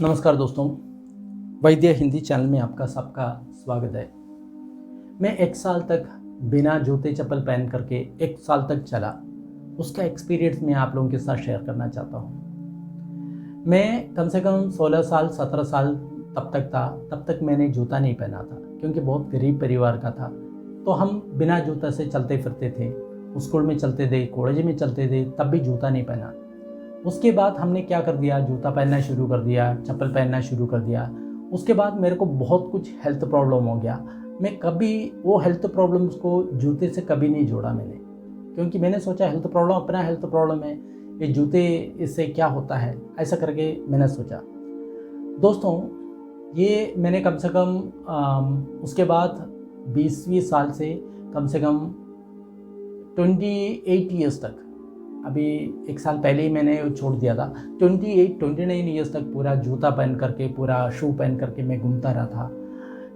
नमस्कार दोस्तों, वैद्य हिंदी चैनल में आपका सबका स्वागत है। मैं 1 साल तक बिना जूते चप्पल पहन करके 1 साल तक चला, उसका एक्सपीरियंस मैं आप लोगों के साथ शेयर करना चाहता हूँ। मैं कम से कम 16 साल 17 साल तब तक मैंने जूता नहीं पहना था, क्योंकि बहुत गरीब परिवार का था। तो हम बिना जूता से चलते फिरते थे, स्कूल में चलते थे, कॉलेज में चलते थे, तब भी जूता नहीं पहना। उसके बाद हमने क्या कर दिया, जूता पहनना शुरू कर दिया, चप्पल पहनना शुरू कर दिया। उसके बाद मेरे को बहुत कुछ हेल्थ प्रॉब्लम हो गया। मैं कभी वो हेल्थ प्रॉब्लम्स को जूते से कभी नहीं जोड़ा मैंने, क्योंकि मैंने सोचा हेल्थ प्रॉब्लम अपना हेल्थ प्रॉब्लम है, ये जूते इससे क्या होता है, ऐसा करके मैंने सोचा। दोस्तों, ये मैंने कम से कम उसके बाद 20वीं साल से कम 28 ईयर्स तक, अभी 1 साल पहले ही मैंने छोड़ दिया था। 29 ईयर्स तक पूरा जूता पहन करके, पूरा शू पहन करके मैं घूमता रहा था।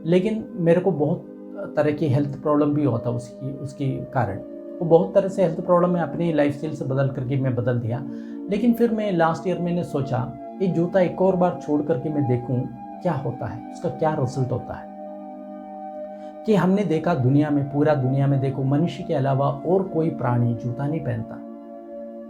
लेकिन मेरे को बहुत तरह की हेल्थ प्रॉब्लम भी होता उसकी कारण। वो बहुत तरह से हेल्थ प्रॉब्लम मैं अपनी लाइफस्टाइल से बदल दिया। लेकिन फिर मैं लास्ट ईयर मैंने सोचा ये जूता एक और बार छोड़ करके मैं देखूं क्या होता है, उसका क्या रिजल्ट होता है। कि हमने देखा पूरा दुनिया में देखो, मनुष्य के अलावा और कोई प्राणी जूता नहीं पहनता,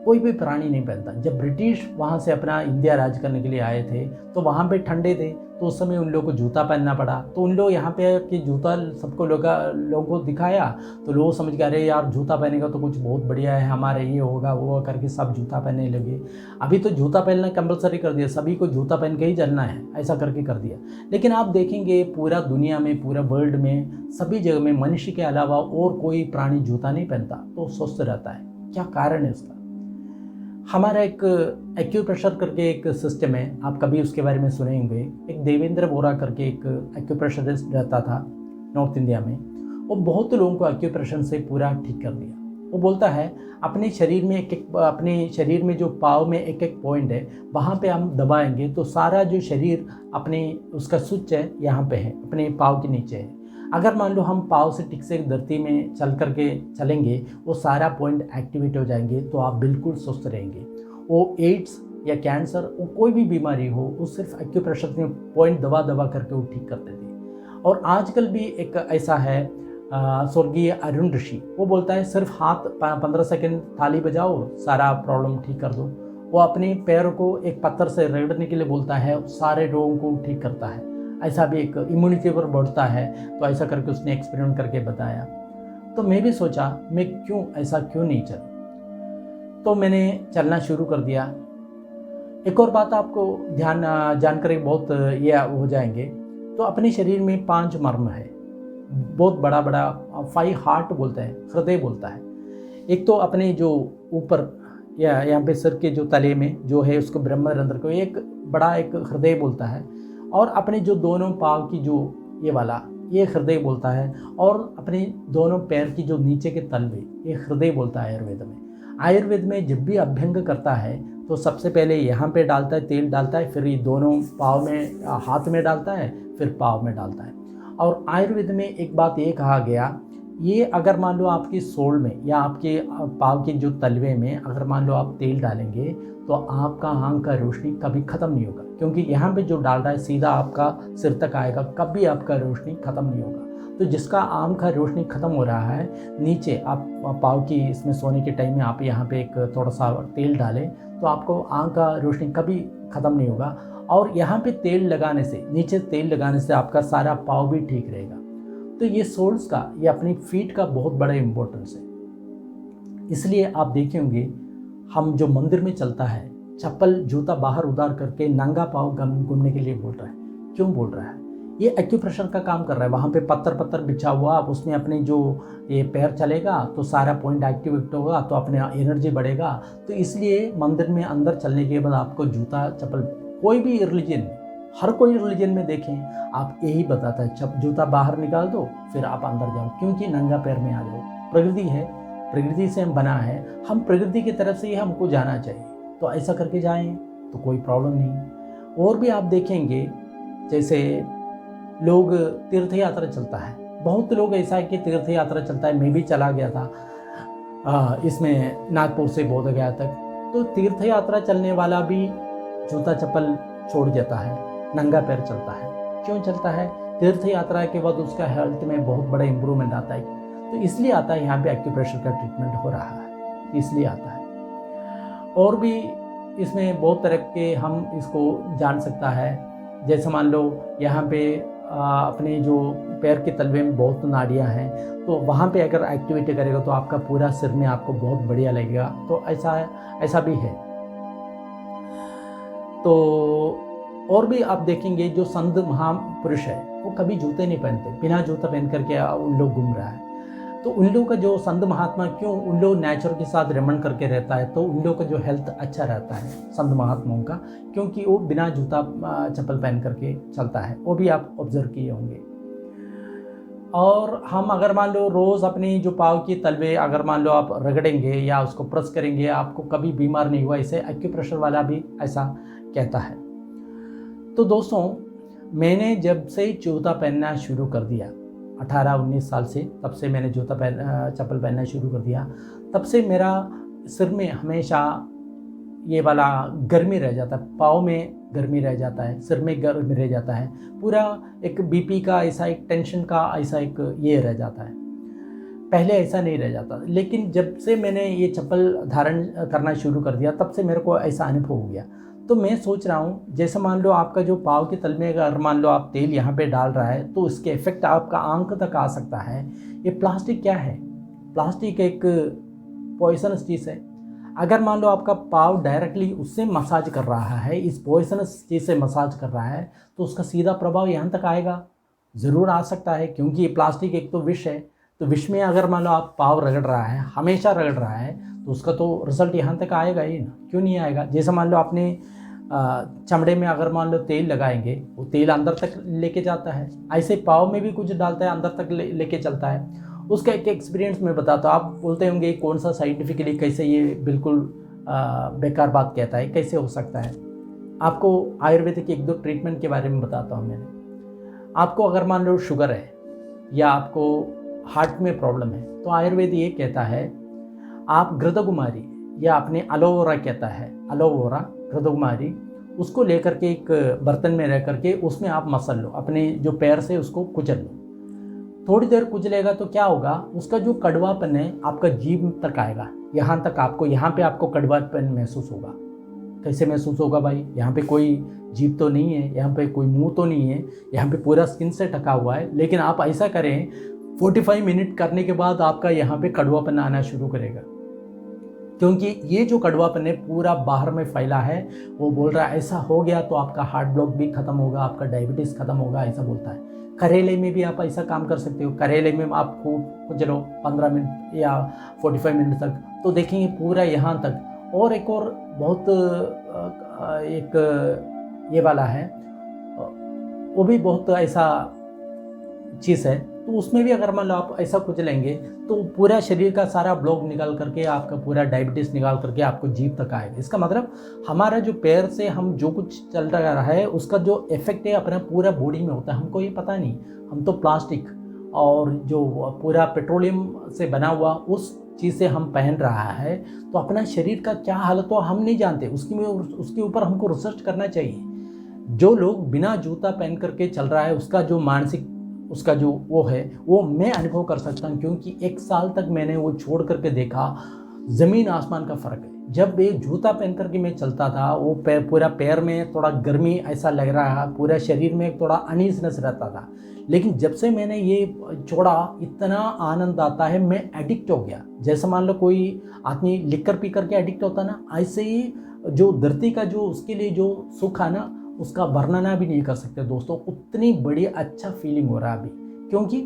कोई भी प्राणी नहीं पहनता। जब ब्रिटिश वहाँ से अपना इंडिया राज करने के लिए आए थे, तो वहाँ पे ठंडे थे, तो उस समय उन लोगों को जूता पहनना पड़ा। तो उन लोग यहाँ पे कि जूता सबको लोगों को दिखाया, तो लोग समझ गए अरे यार जूता पहनेगा तो कुछ बहुत बढ़िया है, हमारे ये होगा वो करके सब जूता पहनने लगे। अभी तो जूता पहनना कंपलसरी कर दिया, सभी को जूता पहन के ही चलना है, ऐसा करके कर दिया। लेकिन आप देखेंगे पूरा दुनिया में, पूरा वर्ल्ड में, सभी जगह में मनुष्य के अलावा और कोई प्राणी जूता नहीं पहनता, तो स्वस्थ रहता है। क्या कारण है उसका? हमारा एक एक्यूप्रेशर करके एक सिस्टम है, आप कभी उसके बारे में सुने होंगे। एक देवेंद्र बोरा करके एक एक्यूप्रेशरिस्ट रहता था नॉर्थ इंडिया में। वो बहुत लोगों को एक्यूप्रेशर से पूरा ठीक कर दिया। वो बोलता है अपने शरीर में जो पाँव में एक पॉइंट है, वहाँ पे हम दबाएंगे तो सारा जो शरीर उसका स्विच है यहाँ पे है, अपने पाँव के नीचे है। अगर मान लो हम पाँव से टिक से धरती में चलेंगे, वो सारा पॉइंट एक्टिवेट हो जाएंगे, तो आप बिल्कुल स्वस्थ रहेंगे। वो एड्स या कैंसर, वो कोई भी बीमारी हो, वो सिर्फ एक्यूप्रेशर में पॉइंट दबा करके वो ठीक करते थे। और आजकल भी एक ऐसा है, स्वर्गीय अरुण ऋषि, वो बोलता है सिर्फ हाथ 15 सेकेंड ताली बजाओ, सारा प्रॉब्लम ठीक कर दो। वो अपने पैर को एक पत्थर से रगड़ने के लिए बोलता है, सारे रोगों को ठीक करता है। ऐसा भी एक इम्यूनिटी पर बढ़ता है, तो ऐसा करके उसने एक्सपेरिमेंट करके बताया। तो मैं भी सोचा मैं ऐसा क्यों नहीं चल, तो मैंने चलना शुरू कर दिया। एक और बात आपको जानकर बहुत ये हो जाएंगे, तो अपने शरीर में 5 मर्म है, बहुत बड़ा 5 हार्ट बोलता है, हृदय बोलता है। एक तो अपने जो ऊपर या यहाँ पे सिर के जो तले में जो है, उसको ब्रह्मरंध्र को एक बड़ा एक हृदय बोलता है। और अपने जो दोनों पाँव की जो ये हृदय बोलता है। और अपने दोनों पैर की जो नीचे के तलवे, ये हृदय बोलता है आयुर्वेद में जब भी अभ्यंग करता है, तो सबसे पहले यहाँ पे डालता है, तेल डालता है, फिर ये दोनों पाँव में, हाथ में डालता है, फिर पाँव में डालता है। और आयुर्वेद में एक बात ये कहा गया, ये अगर मान लो आपकी सोल में या आपके पाँव के जो तलवे में अगर मान लो आप तेल डालेंगे, तो आपका आँख का रोशनी कभी ख़त्म नहीं होगा, क्योंकि यहाँ पे जो डाल रहा है सीधा आपका सिर तक आएगा, कभी आपका रोशनी ख़त्म नहीं होगा। तो जिसका आँख का रोशनी ख़त्म हो रहा है, नीचे आप पाँव की इसमें सोने के टाइम में आप यहाँ पे एक थोड़ा सा तेल डालें, तो आपको आँख का रोशनी कभी ख़त्म नहीं होगा। और यहाँ पे नीचे तेल लगाने से आपका सारा पाँव भी ठीक रहेगा। तो ये सोल्स का, ये अपनी फीट का बहुत बड़ा इम्पोर्टेंस है। इसलिए आप देखे होंगे, हम जो मंदिर में चलता है, चप्पल जूता बाहर उतार करके नंगा पाँव घूमने के लिए बोल रहा है। क्यों बोल रहा है? ये एक्यूप्रेशर का काम कर रहा है। वहाँ पे पत्थर बिछा हुआ, उसमें अपने जो ये पैर चलेगा तो सारा पॉइंट एक्टिवेट होगा, तो अपने एनर्जी बढ़ेगा। तो इसलिए मंदिर में अंदर चलने के बाद आपको जूता चप्पल, कोई भी रिलीजन में, हर कोई रिलीजन में देखें आप यही बताता है, जूता बाहर निकाल दो फिर आप अंदर जाओ, क्योंकि नंगा पैर में आ जाओ। प्रकृति है, प्रकृति से हम बना है, हम प्रकृति की तरफ से ही हमको जाना चाहिए, तो ऐसा करके जाएं तो कोई प्रॉब्लम नहीं। और भी आप देखेंगे, जैसे लोग तीर्थ यात्रा चलता है, बहुत लोग ऐसा है कि तीर्थ यात्रा चलता है, मैं भी चला गया था इसमें नागपुर से बोध गया तक। तो तीर्थ यात्रा चलने वाला भी जूता चप्पल छोड़ देता है, नंगा पैर चलता है। क्यों चलता है? तीर्थ यात्रा के बाद उसका हेल्थ में बहुत बड़ा इम्प्रूवमेंट आता है, तो इसलिए आता है यहाँ पे एक्यूप्रेशर का ट्रीटमेंट हो रहा है, इसलिए आता है। और भी इसमें बहुत तरह के हम इसको जान सकता है। जैसे मान लो यहाँ पे अपने जो पैर के तलवे में बहुत नाड़ियाँ हैं, तो वहाँ पे अगर एक्टिविटी करेगा तो आपका पूरा सिर में आपको बहुत बढ़िया लगेगा। तो ऐसा भी है। तो और भी आप देखेंगे जो संत महापुरुष है वो कभी जूते नहीं पहनते, बिना जूता पहन करके उन लोग घूम रहा है। तो उन लोगों का जो संत महात्मा, क्यों उन लोग नेचर के साथ रमण करके रहता है, तो उन लोगों का जो हेल्थ अच्छा रहता है संत महात्माओं का, क्योंकि वो बिना जूता चप्पल पहन करके चलता है। वो भी आप ऑब्जर्व किए होंगे। और हम अगर मान लो रोज़ अपनी जो पाँव की तलवे अगर मान लो आप रगड़ेंगे या उसको प्रेस करेंगे, आपको कभी बीमार नहीं हुआ। इसे एक्यूप्रेशर वाला भी ऐसा कहता है। तो दोस्तों, मैंने जब से जूता पहनना शुरू कर दिया 18-19 साल से, तब से मैंने चप्पल पहनना शुरू कर दिया। तब से मेरा सिर में हमेशा ये वाला गर्मी रह जाता है, पाँव में गर्मी रह जाता है, सिर में गर्मी रह जाता है, पूरा एक बीपी का ऐसा एक टेंशन का ऐसा एक ये रह जाता है। पहले ऐसा नहीं रह जाता, लेकिन जब से मैंने ये चप्पल धारण करना शुरू कर दिया तब से मेरे को ऐसा अनुभव हो गया। तो मैं सोच रहा हूँ, जैसे मान लो आपका जो पाँव के तल में अगर मान लो आप तेल यहाँ पे डाल रहा है तो इसके इफेक्ट आपका आंख तक आ सकता है। ये प्लास्टिक क्या है? प्लास्टिक एक पॉइजनस चीज़ है। अगर मान लो आपका पाँव डायरेक्टली उससे मसाज कर रहा है, इस पॉइजनस चीज़ से मसाज कर रहा है, तो उसका सीधा प्रभाव यहाँ तक आएगा, ज़रूर आ सकता है। क्योंकि ये प्लास्टिक एक तो विष है, तो विष में अगर मान लो आप पाँव रगड़ रहा है, हमेशा रगड़ रहा है, तो उसका तो रिजल्ट यहाँ तक आएगा ही ना, क्यों नहीं आएगा। जैसे मान लो आपने चमड़े में अगर मान लो तेल लगाएंगे, वो तेल अंदर तक लेके जाता है, ऐसे पाँव में भी कुछ डालता है, अंदर तक लेके चलता है। उसका एक एक्सपीरियंस मैं बताता हूँ। आप बोलते होंगे कौन सा साइंटिफिकली कैसे ये बिल्कुल बेकार बात कहता है, कैसे हो सकता है। आपको आयुर्वेदिक 1-2 ट्रीटमेंट के बारे में बताता हूँ मैंने। आपको अगर मान लो शुगर है या आपको हार्ट में प्रॉब्लम है, तो आयुर्वेद ये कहता है आप घृतकुमारी या अपने एलोवेरा कहता है, एलोवेरा घृतकुमारी, उसको लेकर के एक बर्तन में रह करके उसमें आप मसल लो, अपने जो पैर से उसको कुचल लो। थोड़ी देर कुचलेगा तो क्या होगा, उसका जो कड़वापन है आपका जीभ तक आएगा, यहाँ तक आपको, यहाँ पे आपको कड़वापन महसूस होगा। कैसे महसूस होगा भाई? यहाँ पे कोई जीभ तो नहीं है, यहाँ पे कोई मुंह तो नहीं है, यहाँ पे पूरा स्किन से ढका हुआ है। लेकिन आप ऐसा करें, 45 मिनट करने के बाद आपका यहाँ पे कड़वापन आना शुरू करेगा, क्योंकि ये जो कड़वापन है पूरा बाहर में फैला है। वो बोल रहा है ऐसा हो गया तो आपका हार्ट ब्लॉक भी खत्म होगा, आपका डायबिटीज़ खत्म होगा, ऐसा बोलता है। करेले में भी आप ऐसा काम कर सकते हो। करेले में आप खूब चलो 15 मिनट या 45 मिनट तक, तो देखेंगे पूरा यहाँ तक। और एक और बहुत एक ये वाला है, वो भी बहुत ऐसा चीज़ है, तो उसमें भी अगर मान लो आप ऐसा कुछ लेंगे तो पूरा शरीर का सारा ब्लॉक निकाल करके, आपका पूरा डायबिटीज़ निकाल करके आपको जीभ तक आएगा। इसका मतलब हमारा जो पैर से हम जो कुछ चल रहा है उसका जो इफेक्ट है अपना पूरा बॉडी में होता है, हमको ये पता नहीं। हम तो प्लास्टिक और जो पूरा पेट्रोलियम से बना हुआ उस चीज़ से हम पहन रहा है, तो अपना शरीर का क्या हालत हो हम नहीं जानते। उसके ऊपर हमको रिसर्च करना चाहिए। जो लोग बिना जूता पहन करके चल रहा है उसका जो मानसिक, उसका जो वो है, वो मैं अनुभव कर सकता हूँ, क्योंकि 1 साल तक मैंने वो छोड़ करके देखा। ज़मीन आसमान का फ़र्क है। जब एक जूता पहन करके मैं चलता था, वो पूरा पैर में थोड़ा गर्मी ऐसा लग रहा है, पूरा शरीर में थोड़ा अनईज़नेस रहता था। लेकिन जब से मैंने ये छोड़ा, इतना आनंद आता है, मैं एडिक्ट हो गया। जैसे मान लो कोई आदमी लिकर पी करके एडिक्ट होता ना, ऐसे ही जो धरती का जो उसके लिए जो सुख है ना, उसका वर्णना भी नहीं कर सकते दोस्तों। उतनी बड़ी अच्छा फीलिंग हो रहा है अभी, क्योंकि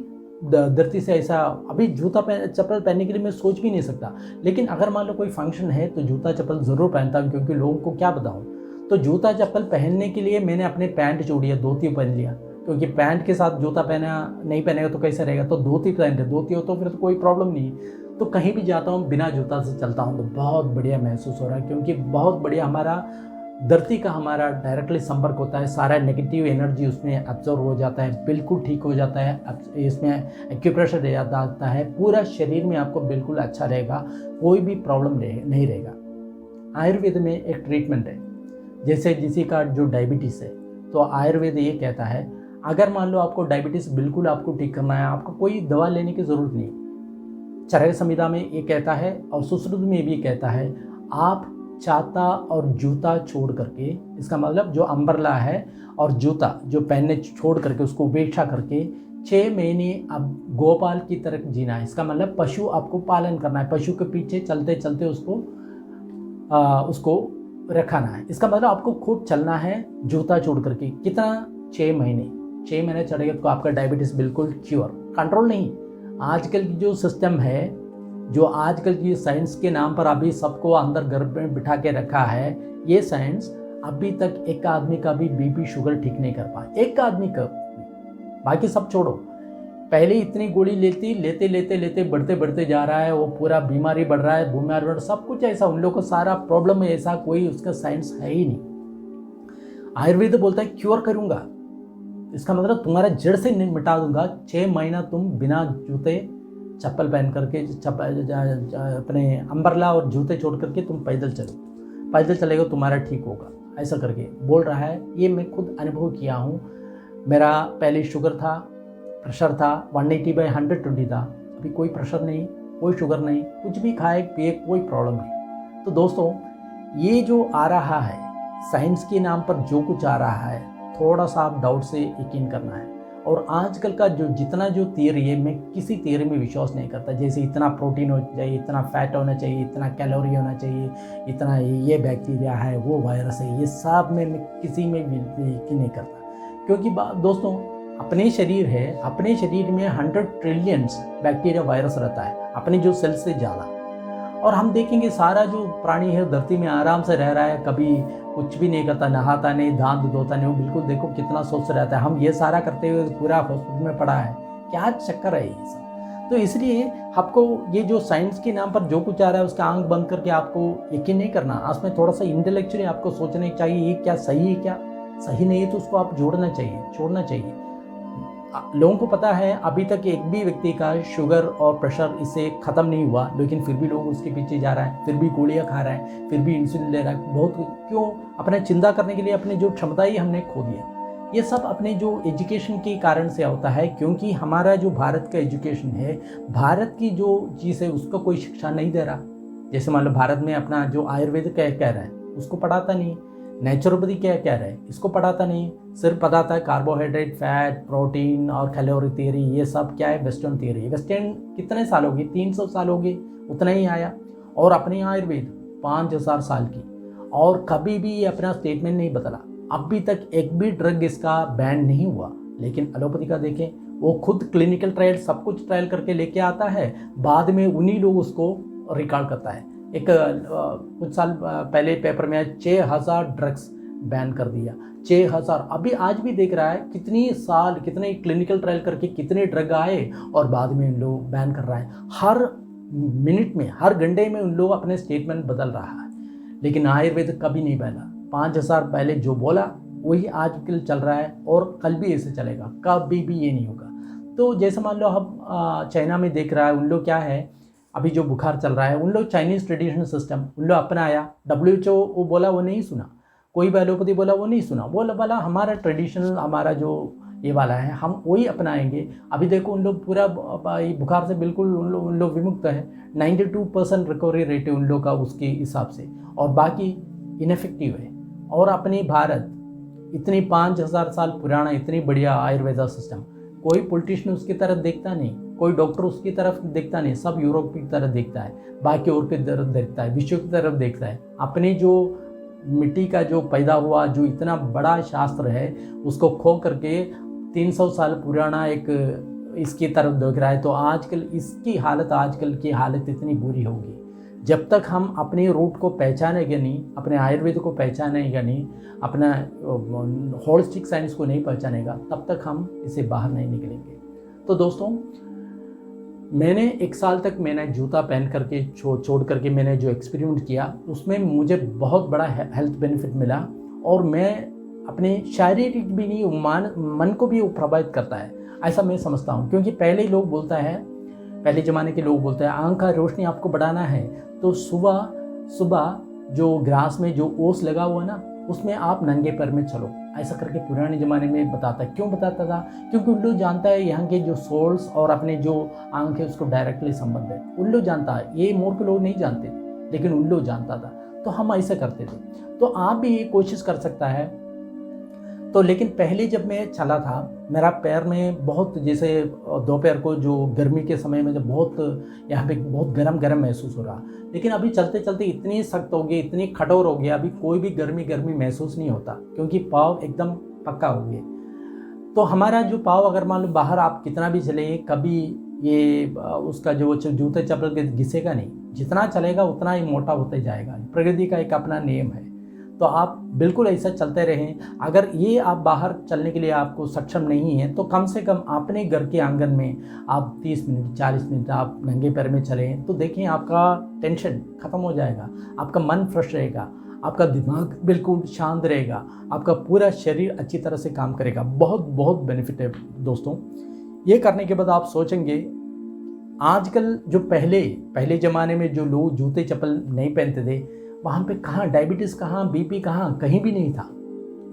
धरती से ऐसा अभी जूता चप्पल पहनने के लिए मैं सोच भी नहीं सकता। लेकिन अगर मान लो कोई फंक्शन है तो जूता चप्पल ज़रूर पहनता हूँ, क्योंकि लोगों को क्या बताऊँ। तो जूता चप्पल पहनने के लिए मैंने अपने पैंट जोड़ी है, धोती पहन लिया, क्योंकि पैंट के साथ जूता पहना नहीं पहनेगा तो कैसे रहेगा। तो धोती पहन ले, धोती हो तो फिर तो कोई प्रॉब्लम नहीं। तो कहीं भी जाता हूँ बिना जूता से चलता हूँ तो बहुत बढ़िया महसूस हो रहा है, क्योंकि बहुत बढ़िया हमारा धरती का हमारा डायरेक्टली संपर्क होता है। सारा नेगेटिव एनर्जी उसमें एब्जॉर्ब हो जाता है, बिल्कुल ठीक हो जाता है। इसमें एक्यूप्रेशर रह जाता है, पूरा शरीर में आपको बिल्कुल अच्छा रहेगा, कोई भी प्रॉब्लम नहीं रहेगा। आयुर्वेद में एक ट्रीटमेंट है जैसे किसी का जो डायबिटीज़ है, तो आयुर्वेद ये कहता है अगर मान लो आपको डायबिटीज़ बिल्कुल आपको ठीक करना है, आपको कोई दवा लेने की ज़रूरत नहीं। चरक संहिता में ये कहता है और सुश्रुत में भी कहता है, आप छाता और जूता छोड़ करके, इसका मतलब जो अम्ब्रेला है और जूता जो पहनने छोड़ करके उसको उपेक्षा करके 6 महीने अब गोपाल की तरह जीना है। इसका मतलब पशु आपको पालन करना है, पशु के पीछे चलते चलते उसको रखाना है। इसका मतलब आपको खुद चलना है जूता छोड़ करके। कितना? 6 महीने। 6 महीने चलेगा तो आपका डायबिटीज़ बिल्कुल क्योर, कंट्रोल नहीं। आजकल की जो सिस्टम है, जो आजकल की साइंस के नाम पर अभी सबको अंदर घर में बिठा के रखा है, ये साइंस अभी तक एक आदमी का भी बीपी शुगर ठीक नहीं कर पाया, एक आदमी का। बाकी सब छोड़ो, पहले इतनी गोली लेते बढ़ते बढ़ते जा रहा है, वो पूरा बीमारी बढ़ रहा है, बीमारी बढ़, सब कुछ ऐसा उन लोगों को सारा प्रॉब्लम है, ऐसा कोई उसका साइंस है ही नहीं। आयुर्वेद बोलता है क्योर करूँगा, इसका मतलब तुम्हारा जड़ से मिटा दूंगा। 6 महीना तुम बिना जूते चप्पल पहन करके अपने अम्ब्रेला और जूते छोड़ करके तुम पैदल चलो, पैदल चलेगा तुम्हारा ठीक होगा, ऐसा करके बोल रहा है। ये मैं खुद अनुभव किया हूँ। मेरा पहले शुगर था, प्रेशर था, 180/120 था। अभी कोई प्रेशर नहीं, कोई शुगर नहीं, कुछ भी खाए पिए कोई प्रॉब्लम नहीं। तो दोस्तों, ये जो आ रहा है साइंस के नाम पर, जो कुछ आ रहा है, थोड़ा सा आप डाउट से यकीन करना है। और आजकल का जो जितना जो थियरी है, मैं किसी थियरी में विश्वास नहीं करता। जैसे इतना प्रोटीन होना चाहिए, इतना फैट होना चाहिए, इतना कैलोरी होना चाहिए, इतना ये बैक्टीरिया है, वो वायरस है, ये सब में मैं किसी में यकीन नहीं करता। क्योंकि दोस्तों, अपने शरीर है, अपने शरीर में 100 ट्रिलियंस बैक्टीरिया वायरस रहता है, अपने जो सेल से ज़्यादा। और हम देखेंगे सारा जो प्राणी है धरती में आराम से रह रहा है, कभी कुछ भी नहीं करता, नहाता नहीं, दांत धोता नहीं, वो बिल्कुल देखो कितना स्वस्थ रहता है। हम ये सारा करते हुए पूरा हॉस्पिटल में पड़ा है, क्या चक्कर है ये सब। तो इसलिए आपको ये जो साइंस के नाम पर जो कुछ आ रहा है उसका आंख बंद करके आपको यकीन नहीं करना। उसमें थोड़ा सा इंटेलेक्चुअली आपको सोचना चाहिए, ये क्या सही है, क्या सही नहीं है, तो उसको आप जोड़ना चाहिए, छोड़ना चाहिए। लोगों को पता है अभी तक एक भी व्यक्ति का शुगर और प्रेशर इससे ख़त्म नहीं हुआ, लेकिन फिर भी लोग उसके पीछे जा रहा है, फिर भी गोलियां खा रहा है, फिर भी इंसुलिन ले रहा है। बहुत क्यों? अपना चिंता करने के लिए अपने जो क्षमता ही हमने खो दिया। ये सब अपने जो एजुकेशन के कारण से होता है, क्योंकि हमारा जो भारत का एजुकेशन है, भारत की जो चीज़ है उसको कोई शिक्षा नहीं दे रहा। जैसे मान लो भारत में अपना जो आयुर्वेद क्या कह रहा है उसको पढ़ाता नहीं, नेचुरोपैथी क्या कह रहा है इसको पढ़ाता नहीं, सिर्फ पढ़ाता है कार्बोहाइड्रेट, फैट, प्रोटीन और कैलोरी थियरी। ये सब क्या है? Western theory. वेस्टर्न कितने साल हो गए? 300 साल हो गए, उतना ही आया। और अपने आयुर्वेद 5000 साल की, और कभी भी ये अपना स्टेटमेंट नहीं बदला। अभी तक एक भी ड्रग इसका बैन नहीं हुआ। लेकिन एलोपैथी का देखें, वो खुद क्लिनिकल ट्रायल सब कुछ ट्रायल करके लेके आता है, बाद में उन्हीं लोग उसको रिकॉर्ड करता है। एक कुछ साल पहले पेपर में 6000 ड्रग्स बैन कर दिया। 6000 अभी आज भी देख रहा है कितनी साल, कितने क्लिनिकल ट्रायल करके कितने ड्रग आए और बाद में उन लोग बैन कर रहा है। हर मिनट में, हर घंटे में उन लोग अपने स्टेटमेंट बदल रहा है। लेकिन आयुर्वेद कभी नहीं बदला। 5000 पहले जो बोला वही आजकल चल रहा है और कल भी ऐसे चलेगा, कभी भी ये नहीं होगा। तो जैसे मान लो हम चाइना में देख रहा है, उन लोग क्या है, अभी जो बुखार चल रहा है, उन लोग चाइनीज़ ट्रेडिशनल सिस्टम उन लोग अपनाया। WHO वो बोला वो नहीं सुना, कोई भी एलोपैथी बोला वो नहीं सुना, बोला हमारा ट्रेडिशनल, हमारा जो ये वाला है हम वही अपनाएंगे। अभी देखो उन लोग पूरा बुखार से बिल्कुल उन लोग विमुक्त है। 92% रिकवरी रेट है उन लोग का उसके हिसाब से, और बाकी इनफेक्टिव है। और अपनी भारत इतनी 5000 साल पुराना इतनी बढ़िया आयुर्वेदा सिस्टम, कोई पॉलिटिशियन उसकी तरफ देखता नहीं, कोई डॉक्टर उसकी तरफ देखता नहीं, सब यूरोप की तरफ देखता है, बाकी और की तरफ देखता है, विश्व की तरफ देखता है। अपने जो मिट्टी का जो पैदा हुआ जो इतना बड़ा शास्त्र है उसको खो करके 300 साल पुराना एक इसकी तरफ देख रहा है। तो आजकल इसकी हालत, आजकल की हालत इतनी बुरी होगी। जब तक हम अपने रूट को पहचानेंगे नहीं, अपने आयुर्वेद को पहचानेगा नहीं, अपना होलिस्टिक साइंस को नहीं पहचानेगा, तब तक हम इसे बाहर नहीं निकलेंगे। तो दोस्तों, मैंने 1 साल तक मैंने जूता पहन करके छोड़ करके मैंने जो एक्सपेरिमेंट किया उसमें मुझे बहुत बड़ा हेल्थ बेनिफिट मिला, और मैं अपने शारीरिक भी नहीं, मन को भी वो प्रभावित करता है, ऐसा मैं समझता हूँ। क्योंकि पहले लोग बोलता है, पहले ज़माने के लोग बोलते हैं आँख का रोशनी आपको बढ़ाना है तो सुबह सुबह जो ग्रास में जो ओस लगा हुआ ना उसमें आप नंगे पैर में चलो, ऐसा करके पुराने ज़माने में बताता है। क्यों बताता था? क्योंकि उल्लू जानता है यहाँ के जो सोल्स और अपने जो आंख है उसको डायरेक्टली संबंध है। उल्लू जानता है, ये मूर्ख लोग नहीं जानते थे, लेकिन उल्लू जानता था। तो हम ऐसा करते थे। तो आप भी ये कोशिश कर सकता है। तो लेकिन पहले जब मैं चला था, मेरा पैर में बहुत, जैसे दोपहर को जो गर्मी के समय में जब बहुत यहाँ पे बहुत गर्म महसूस हो रहा, लेकिन अभी चलते चलते इतनी सख्त हो गई, इतनी कठोर हो गया, अभी कोई भी गर्मी महसूस नहीं होता, क्योंकि पाँव एकदम पक्का हो गए। तो हमारा जो पाँव, अगर मान लो बाहर आप कितना भी चले, कभी ये उसका जो जूते चप्पल के घिसेगा नहीं, जितना चलेगा उतना ही मोटा होते जाएगा। प्रकृति का एक अपना नियम है। तो आप बिल्कुल ऐसा चलते रहें। अगर ये आप बाहर चलने के लिए आपको सक्षम नहीं है, तो कम से कम अपने घर के आंगन में आप 30 मिनट 40 मिनट आप नंगे पैर में चलें, तो देखें आपका टेंशन ख़त्म हो जाएगा, आपका मन फ्रेश रहेगा, आपका दिमाग बिल्कुल शांत रहेगा, आपका पूरा शरीर अच्छी तरह से काम करेगा। बहुत बहुत बेनिफिट है दोस्तों। ये करने के बाद आप सोचेंगे, आजकल जो पहले ज़माने में जो लोग जूते चप्पल नहीं पहनते थे, वहाँ पे कहाँ डायबिटीज़, कहाँ बीपी, कहाँ कहीं भी नहीं था।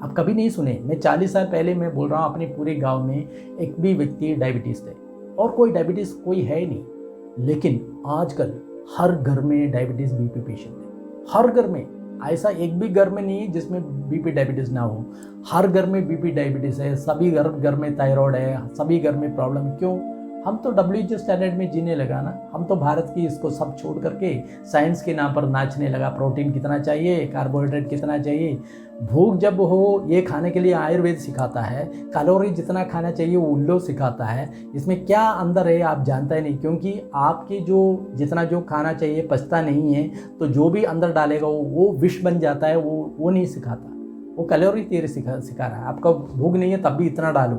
आप कभी नहीं सुने। मैं 40 साल पहले मैं बोल रहा हूँ, अपने पूरे गांव में एक भी व्यक्ति डायबिटीज़ थे, और कोई डायबिटीज़ कोई है नहीं। लेकिन आजकल हर घर में डायबिटीज़ बीपी पेशेंट है, हर घर में। ऐसा एक भी घर में नहीं है जिसमें बीपी डायबिटीज़ ना हो। हर घर में बीपी डायबिटीज़ है, सभी घर में थायराइड है, सभी घर में प्रॉब्लम। क्यों? हम तो WHO स्टैंडर्ड में जीने लगा ना। हम तो भारत की इसको सब छोड़ करके साइंस के नाम पर नाचने लगा। प्रोटीन कितना चाहिए, कार्बोहाइड्रेट कितना चाहिए, भूख जब हो ये खाने के लिए आयुर्वेद सिखाता है, कैलोरी जितना खाना चाहिए वो उल्लू सिखाता है। इसमें क्या अंदर है आप जानता ही नहीं, क्योंकि आपके जो जितना जो खाना चाहिए पचता नहीं है, तो जो भी अंदर डालेगा वो विष बन जाता है। वो नहीं सिखाता, वो कैलोरी थियरी सिखा रहा है। आपका भूख नहीं है तब भी इतना डालो,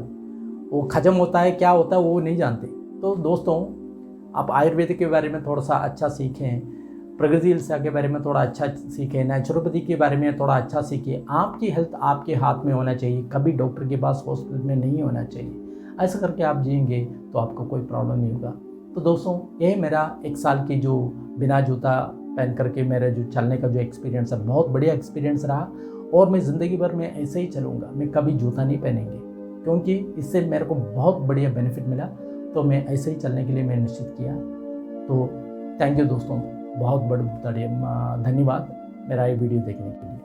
वो खत्म होता है क्या होता है वो नहीं जानते। तो दोस्तों, आप आयुर्वेद के बारे में थोड़ा सा अच्छा सीखें, प्रकृति चिकित्सा के बारे में थोड़ा अच्छा सीखें, नेचुरोपैथी के बारे में थोड़ा अच्छा सीखें। आपकी हेल्थ आपके हाथ में होना चाहिए, कभी डॉक्टर के पास हॉस्पिटल में नहीं होना चाहिए। ऐसा करके आप जिएंगे तो आपको कोई प्रॉब्लम नहीं होगा। तो दोस्तों, यही मेरा 1 साल की जो बिना जूता पहन करके मेरा जो चलने का जो एक्सपीरियंस है, बहुत बढ़िया एक्सपीरियंस रहा। और मैं ज़िंदगी भर में ऐसे ही चलूँगा, मैं कभी जूता नहीं पहनेंगे, क्योंकि इससे मेरे को बहुत बढ़िया बेनिफिट मिला। तो मैं ऐसे ही चलने के लिए मैं निश्चित किया। तो थैंक यू दोस्तों, बहुत बड़ा धन्यवाद मेरा ये वीडियो देखने के लिए।